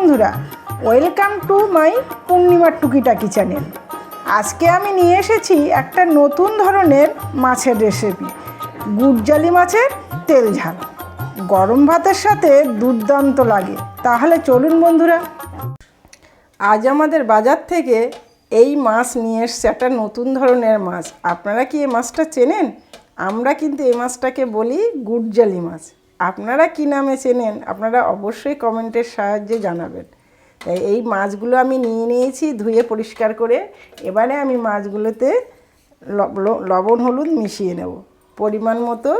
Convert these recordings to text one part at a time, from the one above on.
বন্ধুরা, welcome to my পূর্ণিমার টুকিটাকি চ্যানেল। আজকে আমি নিয়ে এসেছি একটা নতুন ধরনের মাছের রেসিপি, গুড়জালি মাছের তেল ঝাল। গরম ভাতের সাথে দুর্দান্ত লাগে। তাহলে চলুন বন্ধুরা, আজ আমাদের বাজার থেকে এই মাছ নিয়ে এসছে, একটা নতুন ধরনের মাছ। আপনারা কি এই মাছটা চেনেন? আমরা কিন্তু এই মাছটাকে বলি গুড়জালি মাছ। আপনারা কি নামে চেনেন আপনারা অবশ্যই কমেন্টের সাহায্যে জানাবেন। তাই এই মাছগুলো আমি নিয়ে নিয়েছি ধুয়ে পরিষ্কার করে। এবারে আমি মাছগুলোতে লবণ হলুদ মিশিয়ে নেব। পরিমাণ মতো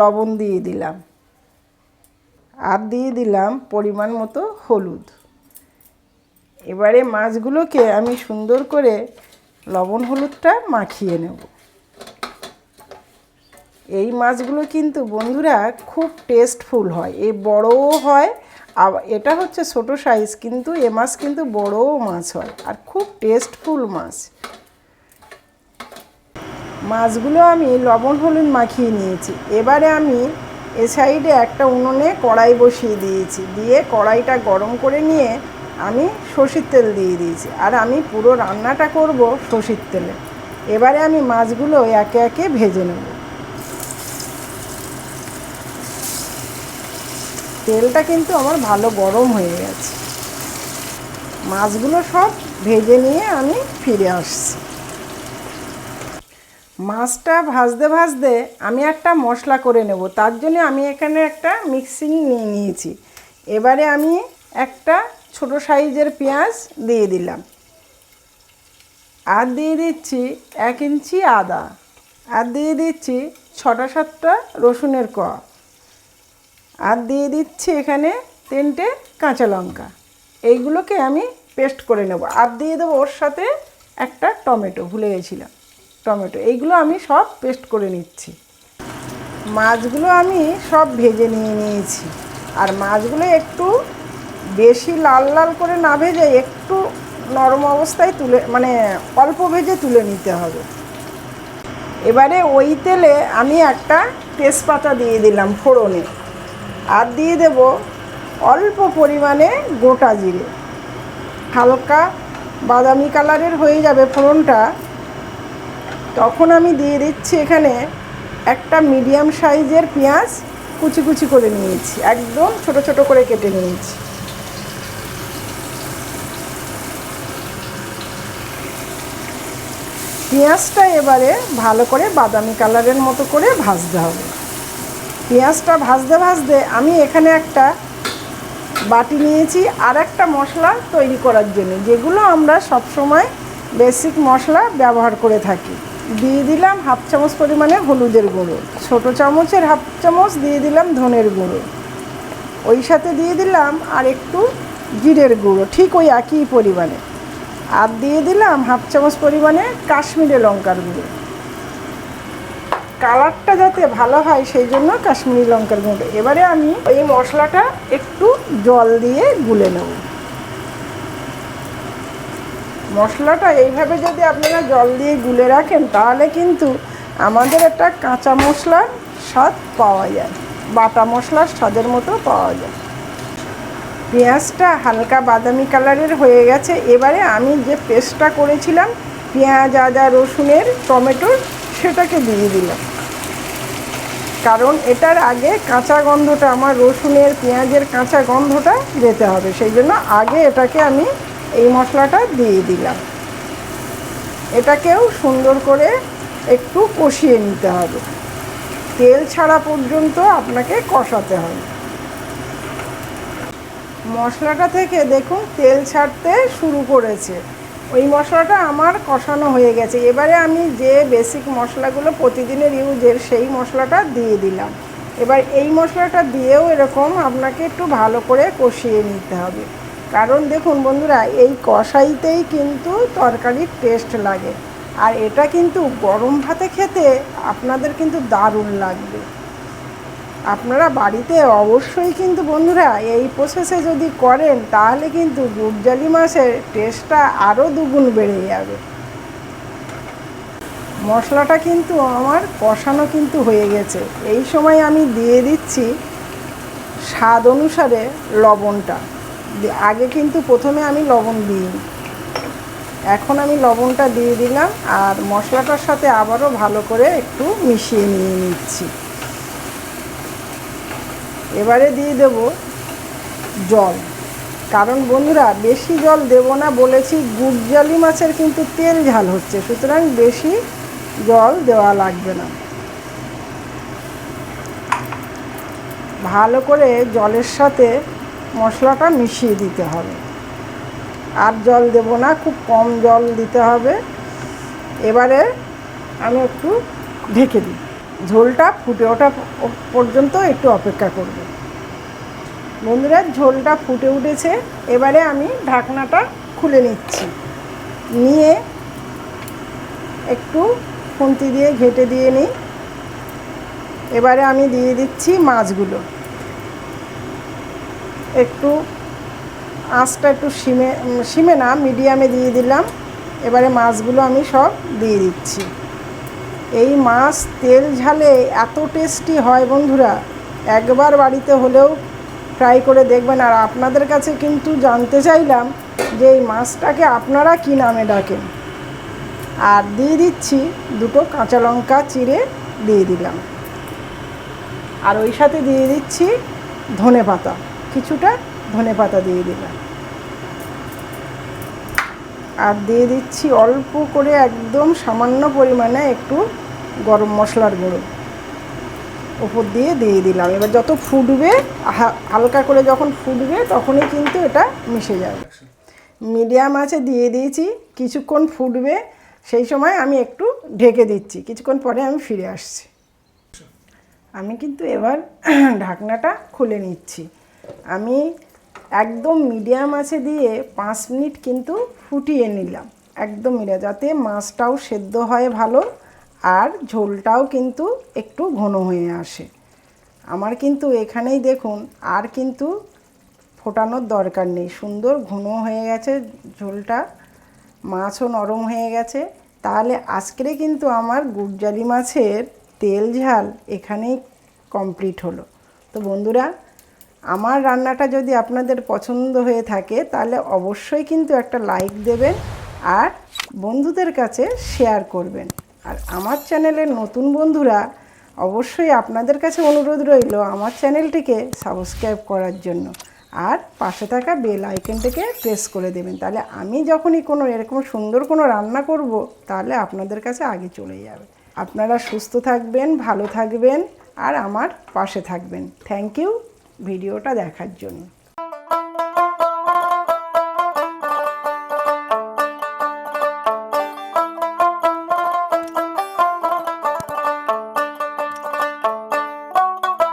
লবণ দিয়ে দিলাম, আর দিয়ে দিলাম পরিমাণ মতো হলুদ। এবারে মাছগুলোকে আমি সুন্দর করে লবণ হলুদটা মাখিয়ে নেব। এই মাছগুলো কিন্তু বন্ধুরা খুব টেস্টফুল হয়, এই বড়ও হয়। এটা হচ্ছে ছোট সাইজ, কিন্তু এ মাছ কিন্তু বড়ও মাছ হয় আর খুব টেস্টফুল মাছ। মাছগুলো আমি লবণ হলুদ মাখিয়ে নিয়েছি। এবারে আমি এ সাইডে একটা উনুনে কড়াই বসিয়ে দিয়েছি, দিয়ে কড়াইটা গরম করে নিয়ে আমি সরষের তেল দিয়ে দিয়েছি। আর আমি পুরো রান্নাটা করব সরষের তেলে। এবারে আমি মাছগুলো একে একে ভেজে নেব। তেলটা কিন্তু আমার ভালো গরম হয়ে গেছে। মাছগুলো সব ভেজে নিয়ে আমি ফিরে আসছি। মাছটা ভাজতে ভাজতে আমি একটা মশলা করে নেব। তার জন্য আমি এখানে একটা মিক্সিং নিয়ে নিয়েছি। এবারে আমি একটা ছোট সাইজের পেঁয়াজ দিয়ে দিলাম, আর দিয়ে দিচ্ছি 1 ইঞ্চি আদা, আর দিয়ে দিচ্ছি 6-7টা রসুনের কোয়া, আর দিয়ে দিচ্ছি এখানে 3টে কাঁচা লঙ্কা। এইগুলোকে আমি পেস্ট করে নেব। আর দিয়ে দেবো ওর সাথে একটা টমেটো, ভুলে গেছিলাম টমেটো। এইগুলো আমি সব পেস্ট করে নিচ্ছি। মাছগুলো আমি সব ভেজে নিয়েছি। আর মাছগুলো একটু বেশি লাল লাল করে না ভেজে একটু নরম অবস্থায় অল্প ভেজে তুলে নিতে হবে। এবারে ওই তেলে আমি একটা তেজপাতা দিয়ে দিলাম ফোড়নে, আর দিয়ে দেব অল্প পরিমাণে গোটা জিরে। হালকা বাদামি কালারের হয়ে যাবে ফোড়নটা, তখন আমি দিয়ে দিচ্ছি এখানে একটা মিডিয়াম সাইজের পেঁয়াজ কুচি কুচি করে নিয়েছি, একদম ছোট ছোট করে কেটে নিয়েছি। পেঁয়াজটা এবারে ভালো করে বাদামি কালারের মতো করে ভাজতে হবে। পেঁয়াজটা ভাজতে ভাজতে আমি এখানে একটা বাটি নিয়েছি আর একটা মশলা তৈরি করার জন্য, যেগুলো আমরা সবসময় বেসিক মশলা ব্যবহার করে থাকি। দিয়ে দিলাম 1/2 চামচ পরিমাণে হলুদের গুঁড়ো, ছোট চামচের 1/2 চামচ দিয়ে দিলাম ধনের গুঁড়ো, ওই সাথে দিয়ে দিলাম আর একটু জিরের গুঁড়ো, ঠিক ওই একই পরিমাণে। আর দিয়ে দিলাম 1/2 চামচ পরিমাণে কাশ্মীরি লঙ্কার গুঁড়ো। কালারটা যাতে ভালো হয় সেই জন্য কাশ্মীরি লঙ্কার গুঁড়ো। এবারে আমি এই মশলাটা একটু জল দিয়ে গুলে নেব। মশলাটা এইভাবে যদি আপনারা জল দিয়ে গুলে রাখেন তাহলে কিন্তু আমাদের একটা কাঁচা মশলার স্বাদ পাওয়া যায়, বাটা মশলার স্বাদের মতো পাওয়া যায়। পেঁয়াজটা হালকা বাদামি কালারের হয়ে গেছে। এবারে আমি যে পেস্টটা করেছিলাম পেঁয়াজ, আদা, রসুনের, টমেটোর, সেটাকে দিয়ে দিলাম। কারণ এটার আগে কাঁচা গন্ধটা, আমার রসুনের পেঁয়াজের কাঁচা গন্ধটা যেতে হবে, সেই জন্য আগে এটাকে আমি এই মশলাটা দিয়ে দিলাম। এটাকেও সুন্দর করে একটু কষিয়ে নিতে হবে। তেল ছাড়া পর্যন্ত আপনাকে কষাতে হবে। মশলাটা থেকে দেখুন তেল ছাড়তে শুরু করেছে। ওই মশলাটা আমার কষানো হয়ে গেছে। এবারে আমি যে বেসিক মশলাগুলো প্রতিদিনের ইউজের সেই মশলাটা দিয়ে দিলাম। এবার এই মশলাটা দিয়েও এরকম আপনাকে একটু ভালো করে কষিয়ে নিতে হবে। কারণ দেখুন বন্ধুরা, এই কষাইতেই কিন্তু তরকারির টেস্ট লাগে। আর এটা কিন্তু গরম ভাতে খেতে আপনাদের কিন্তু দারুণ লাগবে। আপনারা বাড়িতে অবশ্যই কিন্তু বন্ধুরা এই প্রসেসে যদি করেন তাহলে কিন্তু গুড়জালি মাছের টেস্টটা আরও দুগুণ বেড়ে যাবে। মশলাটা কিন্তু আমার কষানো কিন্তু হয়ে গেছে। এই সময় আমি দিয়ে দিচ্ছি স্বাদ অনুসারে লবণটা। আগে কিন্তু প্রথমে আমি লবণ দিইনি, এখন আমি লবণটা দিয়ে দিলাম আর মশলাটার সাথে আবারও ভালো করে একটু মিশিয়ে নিয়ে নিচ্ছি। এবারে দিয়ে দেব জল, কারণ বন্ধুরা বেশি জল দেব না বলেছি, গুড়জালি মাছের কিন্তু তেল ঝাল হচ্ছে, সুতরাং বেশি জল দেওয়া লাগবে না। ভালো করে জলের সাথে মশলাটা মিশিয়ে দিতে হবে, আর জল দেব না, খুব কম জল দিতে হবে। এবারে আমি একটু ঢেকে দিই, ঝোলটা ফুটে ওঠা পর্যন্ত একটু অপেক্ষা করব। বন্ধুরা ঝোলটা ফুটে উঠেছে, এবারে আমি ঢাকনাটা খুলে নিচ্ছি, নিয়ে একটু খুন্তি দিয়ে ঘেঁটে দিয়ে নিই। এবারে আমি দিয়ে দিচ্ছি মাছগুলো, একটু আঁচটা একটু সিমে না মিডিয়ামে দিয়ে দিলাম। এবারে মাছগুলো আমি সব দিয়ে দিচ্ছি। এই মাছ তেল ঝালে এত টেস্টি হয় বন্ধুরা, একবার বাড়িতে হলেও ট্রাই করে দেখবেন। আর আপনাদের কাছে কিন্তু জানতে চাইলাম যে এই মাছটাকে আপনারা কী নামে ডাকেন। আর দিয়ে দিচ্ছি দুটো কাঁচা লঙ্কা চিড়ে দিয়ে দিলাম, আর ওই সাথে দিয়ে দিচ্ছি ধনেপাতা, কিছুটা ধনেপাতা দিয়ে দিলাম, আর দিয়ে দিচ্ছি অল্প করে একদম সামান্য পরিমাণে একটু গরম মশলার গুঁড়ো উপর দিয়ে দিলাম। এবার যত ফুটবে, হালকা করে যখন ফুটবে তখনই কিন্তু এটা মিশে যাবে। মিডিয়াম আঁচে দিয়ে দিয়েছি, কিছুক্ষণ ফুটবে, সেই সময় আমি একটু ঢেকে দিচ্ছি, কিছুক্ষণ পরে আমি ফিরে আসছি। আমি কিন্তু এবার ঢাকনাটা খুলে নিচ্ছি। আমি একদম মিডিয়াম আঁচে দিয়ে 5 মিনিট কিন্তু ফুটিয়ে নিলাম, একদম মিডিয়াম, যাতে মাছটাও সেদ্ধ হয় ভালো আর ঝোলটাও কিন্তু একটু ঘন হয়ে আসে। আমার কিন্তু এখানেই দেখুন আর কিন্তু ফোটানোর দরকার নেই, সুন্দর ঘন হয়ে গেছে ঝোলটা, মাছও নরম হয়ে গেছে। তাহলে আজকে কিন্তু আমার গুড়জালি মাছের তেল ঝাল এখানেই কমপ্লিট হলো। তো বন্ধুরা, আমার রান্নাটা যদি আপনাদের পছন্দ হয়ে থাকে তাহলে অবশ্যই কিন্তু একটা লাইক দেবেন আর বন্ধুদের কাছে শেয়ার করবেন। আর আমার চ্যানেলের নতুন বন্ধুরা অবশ্যই আপনাদের কাছে অনুরোধ রইল আমার চ্যানেলটিকে সাবস্ক্রাইব করার জন্য, আর পাশে থাকা বেল আইকনটিকে প্রেস করে দেবেন। তাহলে আমি যখনই কোনো এরকম সুন্দর কোনো রান্না করব তাহলে আপনাদের কাছে আগে চলে যাবে। আপনারা সুস্থ থাকবেন, ভালো থাকবেন আর আমার পাশে থাকবেন। থ্যাংক ইউ ভিডিওটা দেখার জন্য।